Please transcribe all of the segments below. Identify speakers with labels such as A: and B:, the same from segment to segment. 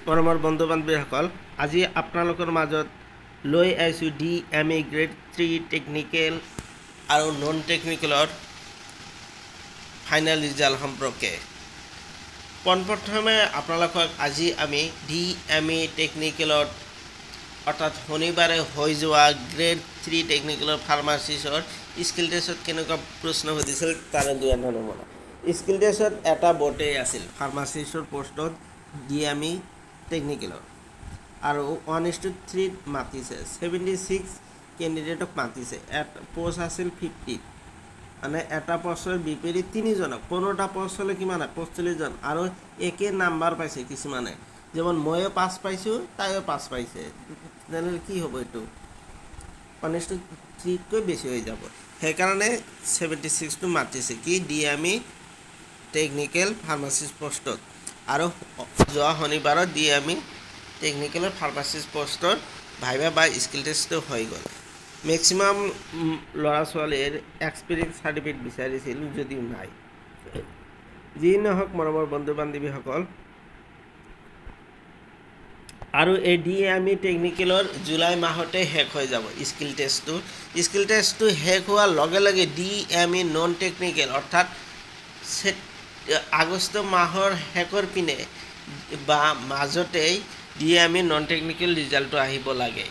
A: মৰমৰ বন্ধু বান্ধৱীসকল আজি আপোনালোকৰ মাজত লৈ আহিছোঁ DME গ্ৰেড 3 টেকনিকেল আৰু নন টেকনিকেলৰ ফাইনেল ৰিজাল্ট সম্পৰ্কে পোনপ্ৰথমে আপোনালোকক আজি আমি DME টেকনিকেলত অৰ্থাৎ শনিবাৰে হৈ যোৱা গ্ৰেড 3 টেকনিকেলৰ ফাৰ্মাচিষ্টৰ স্কিল টেষ্টত কেনেকুৱা প্ৰশ্ন সুধিছিল তাৰে দুই নমুনা স্কিল টেষ্টত এটা বৰ্ডেই আছিল ফাৰ্মাচিষ্টৰ পোষ্টত DME টেকনিকেলৰ আৰু 1:3 মাতিছে 76 কেণ্ডিডেটক মাতিছে পোষ্ট আছিল 50 মানে এটা পোষ্টৰ বিপৰীত 3 জনক 15টা পোষ্ট হলে কিমান 45 জন আৰু একে নাম্বাৰ পাইছে কিছুমানে যেমন ময়ো পাস পাইছোঁ তাইও পাস পাইছে তেনেহ'লে কি হ'ব এইটো 1:3 কৈ বেছি হৈ যাব সেইকাৰণে 76 টো মাতিছে কি DME টেকনিকেল ফাৰ্মাচিষ্ট পোষ্টত আৰু যোৱা শনিবাৰত DME টেকনিকেলৰ ফাৰ্মাচিষ্ট পোষ্টৰ ভাইভা বা স্কিল টেষ্টটো হৈ গ'ল মেক্সিমাম ল'ৰা ছোৱালীৰ এক্সপিৰিয়েঞ্চ চাৰ্টিফিকেট বিচাৰিছিল যদিও নাই যি নহওক মৰমৰ বন্ধু বান্ধৱীসকল আৰু এই DME টেকনিকেলৰ জুলাই মাহতে শেষ হৈ যাব স্কিল টেষ্টটো শেষ হোৱাৰ লগে লগে DME নন টেকনিকেল অৰ্থাৎ আগষ্ট মাহৰ শেষৰ পিনে বা মাজতেই DME নন টেকনিকেল ৰিজাল্টটো আহিব লাগে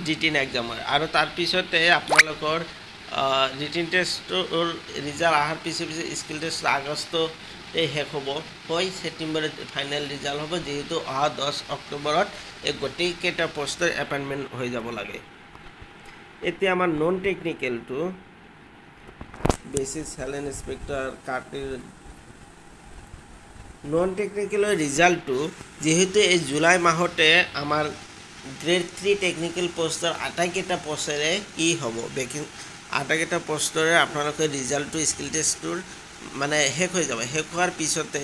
A: ৰিটিন এক্সামৰ আৰু তাৰ পিছতে আপোনালোকৰ ৰিটিন টেষ্টৰ ৰিজাল্ট অহাৰ পিছে স্কিল টেষ্ট আগষ্টতে শেষ হ'ব হয় ছেপ্টেম্বৰত ফাইনেল ৰিজাল্ট হ'ব যেহেতু অহা 10 অক্টোবৰত এই গোটেইকেইটা পোষ্টৰ এপইণ্টমেণ্ট হৈ যাব লাগে এতিয়া আমাৰ নন টেকনিকেলটো বেচিক চেলেঞ্জ ইন্সপেক্টৰ কাৰ্টিৰ নন টেকনিকেলৰ ৰিজাল্টটো যেহেতু এই জুলাই মাহতে আমাৰ গ্ৰেড 3 টেকনিকেল পোষ্টৰ আটাইকেইটা পোষ্টৰে কি হ'ব বেকিং আটাইকেইটা পোষ্টৰে আপোনালোকে ৰিজাল্টটো স্কিল টেষ্টটোৰ মানে শেষ হৈ যাব শেষ হোৱাৰ পিছতে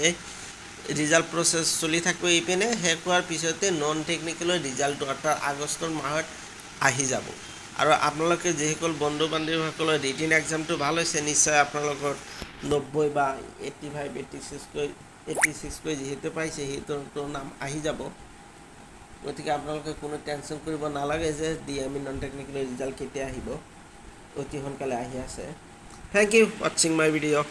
A: ৰিজাল্ট প্ৰচেছ চলি থাকিব ইপিনে শেষ হোৱাৰ পিছতে নন টেকনিকেলৰ ৰিজাল্টটো অৰ্থাৎ আগষ্টৰ মাহত আহি যাব আৰু আপোনালোকে যিসকল বন্ধু বান্ধৱীসকলৰ ৰিটিন এক্সামটো ভাল হৈছে নিশ্চয় আপোনালোকৰ 90 বা 85 86 কৈ যেহেতু পাইছে সেইটোৰ নাম আহি যাব গতিকে আপোনালোকে কোনো টেনশ্যন কৰিব নালাগে যে DME নন টেকনিকেলৰ ৰিজাল্ট কেতিয়া আহিব অতি সোনকালে আহি আছে থ্যাংক ইউ ৱাচিং মাই ভিডিঅ'